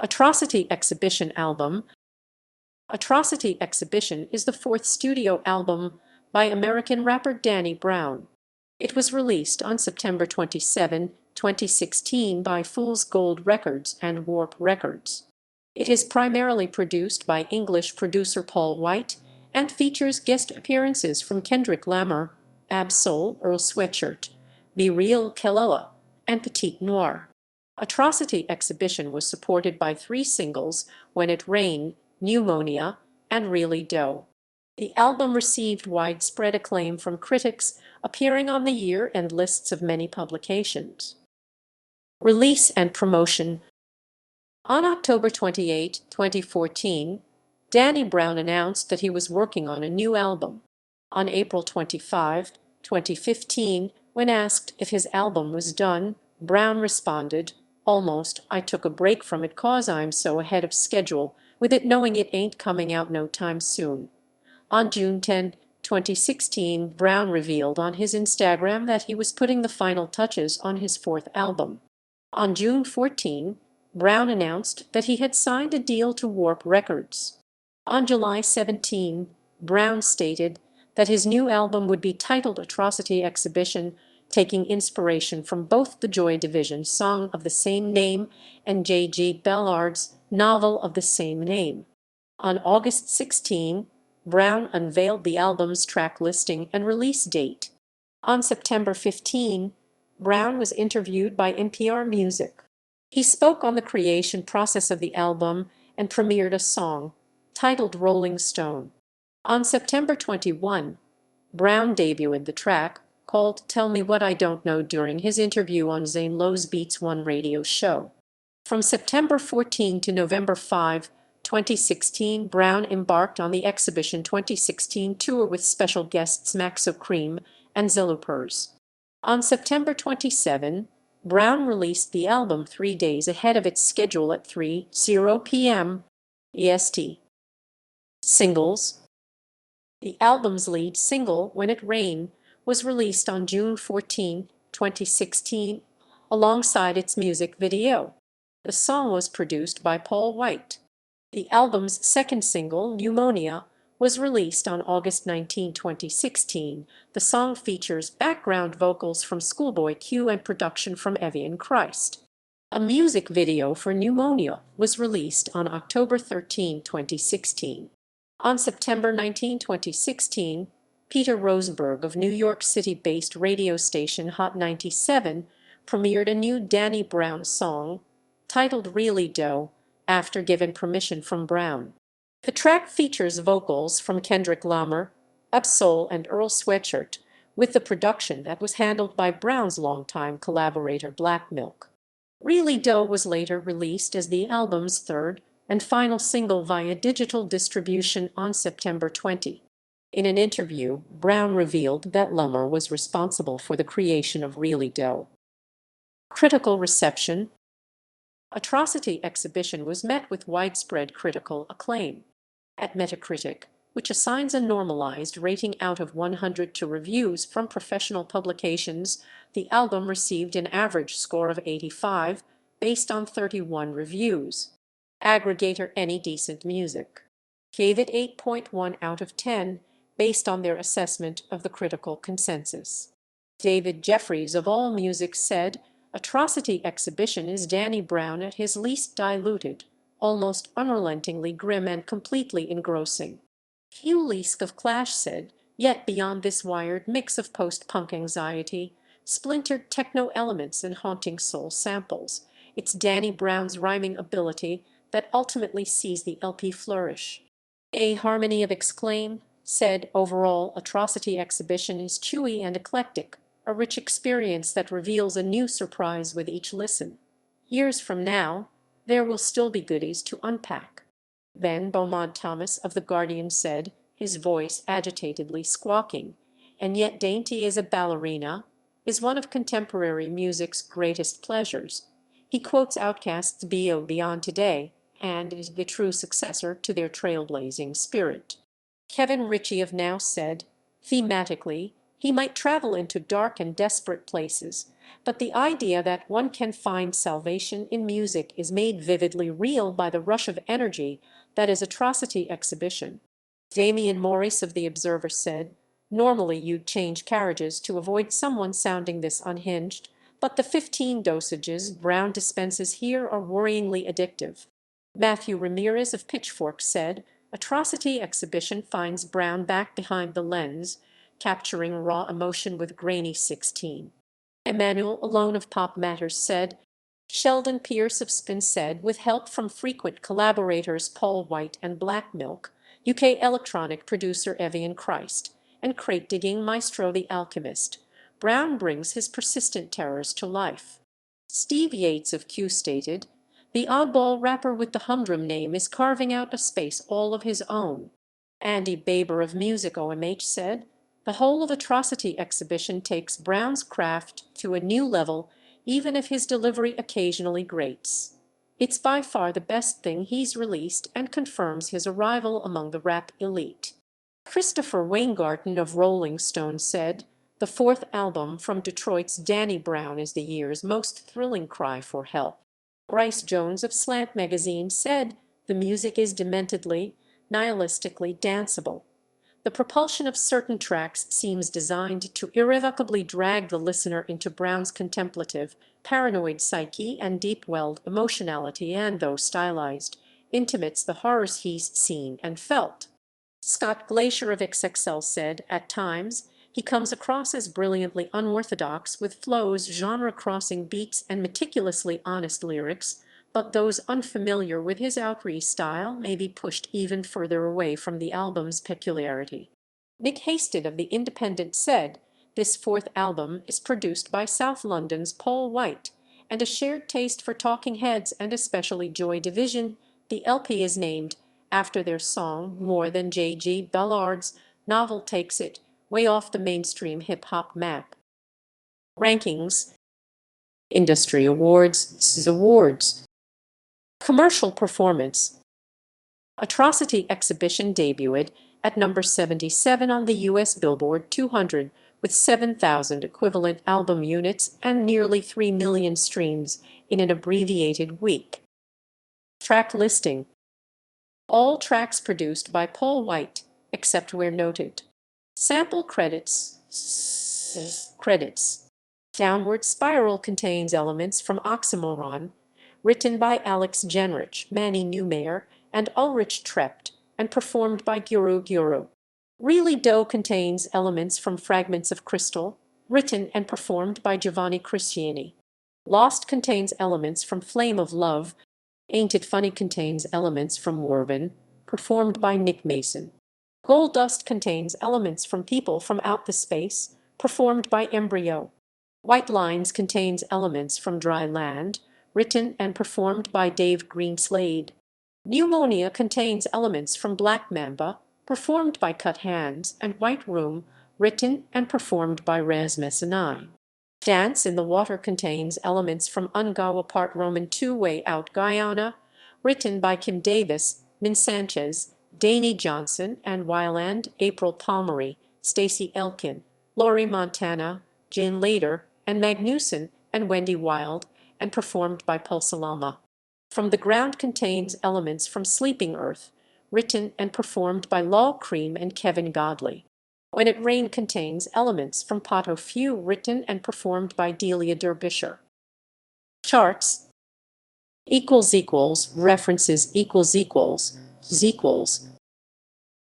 Atrocity Exhibition album. Atrocity Exhibition is the fourth studio album by American rapper Danny Brown. It was released on September 27, 2016 by Fool's Gold Records and Warp Records. It is primarily produced by English producer Paul White and features guest appearances from Kendrick Lamar, Ab-Soul, Earl Sweatshirt, Be Real, Kelela, and Petite Noir. Atrocity Exhibition was supported by 3 singles, When It Rained, Pneumonia, and Really Dough. The album received widespread acclaim from critics, appearing on the year-end lists of many publications. Release and promotion. On October 28, 2014, Danny Brown announced that he was working on a new album. On April 25, 2015, when asked if his album was done, Brown responded, "Almost. I took a break from it 'cause I'm so ahead of schedule with it, knowing it ain't coming out no time soon." On June 10, 2016, Brown revealed on his Instagram that he was putting the final touches on his 4th album. On June 14, Brown announced that he had signed a deal to Warp Records. On July 17, Brown stated that his new album would be titled Atrocity Exhibition, taking inspiration from both the Joy Division song of the same name and J.G. Ballard's novel of the same name. On August 16, Brown unveiled the album's track listing and release date. On September 15, Brown was interviewed by NPR Music. He spoke on the creation process of the album and premiered a song titled Rolling Stone. On September 21, Brown debuted the track, called Tell Me What I Don't Know, during his interview on Zane Lowe's Beats One radio show. From September 14 to November 5, 2016, Brown embarked on the Exhibition 2016 tour with special guests Maxo Cream and Zillopers. On September 27, Brown released the album 3 days ahead of its schedule at 3:00 p.m. EST. Singles. The album's lead single, When It Rained, was released on June 14, 2016, alongside its music video. The song was produced by Paul White. The album's second single, Pneumonia, was released on August 19, 2016. The song features background vocals from Schoolboy Q and production from Evian Christ. A music video for Pneumonia was released on October 13, 2016. On September 19, 2016, Peter Rosenberg of New York City-based radio station Hot 97 premiered a new Danny Brown song titled Really Dough after given permission from Brown. The track features vocals from Kendrick Lamar, Ab-Soul, and Earl Sweatshirt, with the production that was handled by Brown's longtime collaborator Black Milk. Really Dough was later released as the album's third and final single via digital distribution on September 20. In an interview, Brown revealed that Lamar was responsible for the creation of Really Dough. Critical reception. Atrocity Exhibition was met with widespread critical acclaim. At Metacritic, which assigns a normalized rating out of 100 to reviews from professional publications, the album received an average score of 85, based on 31 reviews. Aggregator Any Decent Music gave it 8.1 out of 10, based on their assessment of the critical consensus. David Jeffries of AllMusic said, "Atrocity Exhibition is Danny Brown at his least diluted, almost unrelentingly grim and completely engrossing." Hugh Leask of Clash said, "Yet beyond this wired mix of post-punk anxiety, splintered techno elements and haunting soul samples, it's Danny Brown's rhyming ability that ultimately sees the LP flourish." A Harmony of Acclaim said, "Overall, Atrocity Exhibition is chewy and eclectic, a rich experience that reveals a new surprise with each listen. Years from now, there will still be goodies to unpack." Ben Beaumont Thomas of The Guardian said, his voice agitatedly squawking, "And yet dainty as a ballerina, is one of contemporary music's greatest pleasures." He quotes Outkast's B.O. Beyond Today, and is the true successor to their trailblazing spirit. Kevin Ritchie of Now said, "Thematically, He might travel into dark and desperate places, but the idea that one can find salvation in music is made vividly real by the rush of energy that is Atrocity Exhibition. Damian Morris of The Observer said, "Normally you'd change carriages to avoid someone sounding this unhinged, but the 15 dosages Brown dispenses here are worryingly addictive." Matthew Ramirez of Pitchfork said, "Atrocity Exhibition finds Brown back behind the lens, capturing raw emotion with grainy 16." Emmanuel Alone of Pop Matters said, Sheldon Pierce of Spin said, with help from frequent collaborators Paul White and Black Milk, UK electronic producer Evian Christ, and crate-digging maestro The Alchemist, Brown brings his persistent terrors to life. Steve Yates of Q stated, "The oddball rapper with the humdrum name is carving out a space all of his own." Andy Baber of Music OMH said, "The whole of Atrocity Exhibition takes Brown's craft to a new level, even if his delivery occasionally grates. It's by far the best thing he's released and confirms his arrival among the rap elite." Christopher Weingarten of Rolling Stone said, "The fourth album from Detroit's Danny Brown is the year's most thrilling cry for help." Bryce Jones of Slant Magazine said, "The music is dementedly, nihilistically danceable. The propulsion of certain tracks seems designed to irrevocably drag the listener into Brown's contemplative, paranoid psyche and deep-welled emotionality and, though stylized, intimates the horrors he's seen and felt." Scott Glacier of XXL said, "At times, he comes across as brilliantly unorthodox with flows, genre-crossing beats, and meticulously honest lyrics, but those unfamiliar with his outre style may be pushed even further away from the album's peculiarity." Nick Hasted of The Independent said, "This fourth album is produced by South London's Paul White, and a shared taste for Talking Heads and especially Joy Division. The LP is named after their song More Than J.G. Ballard's novel takes it way off the mainstream hip-hop map." Rankings. Industry Awards. Commercial performance. Atrocity Exhibition debuted at number 77 on the U.S. Billboard 200 with 7,000 equivalent album units and nearly 3 million streams in an abbreviated week. Track listing. All tracks produced by Paul White, except where noted. Sample credits. Downward Spiral contains elements from Oxymoron, written by Alex Genrich, Manny Newmayer, and Ulrich Trept, and performed by Guru Guru. Really Dough contains elements from Fragments of Crystal, written and performed by Giovanni Cristiani. Lost contains elements from Flame of Love. Ain't It Funny contains elements from Woven, performed by Nick Mason. Gold Dust contains elements from People from Out the Space, performed by Embryo. White Lines contains elements from Dry Land, written and performed by Dave Greenslade. Pneumonia contains elements from Black Mamba, performed by Cut Hands, and White Room, written and performed by Raz Messanai. Dance in the Water contains elements from Ungawa Part Roman 2 Way Out Guyana, written by Kim Davis, Min Sanchez, Danny Johnson and Wyland, April Palmery, Stacey Elkin, Laurie Montana, Jen Lader, and Magnuson and Wendy Wild, and performed by Pulsalama. From the Ground contains elements from Sleeping Earth, written and performed by Law Cream and Kevin Godley. When It Rained contains elements from Pot au Feu, written and performed by Delia Derbyshire. Charts. References.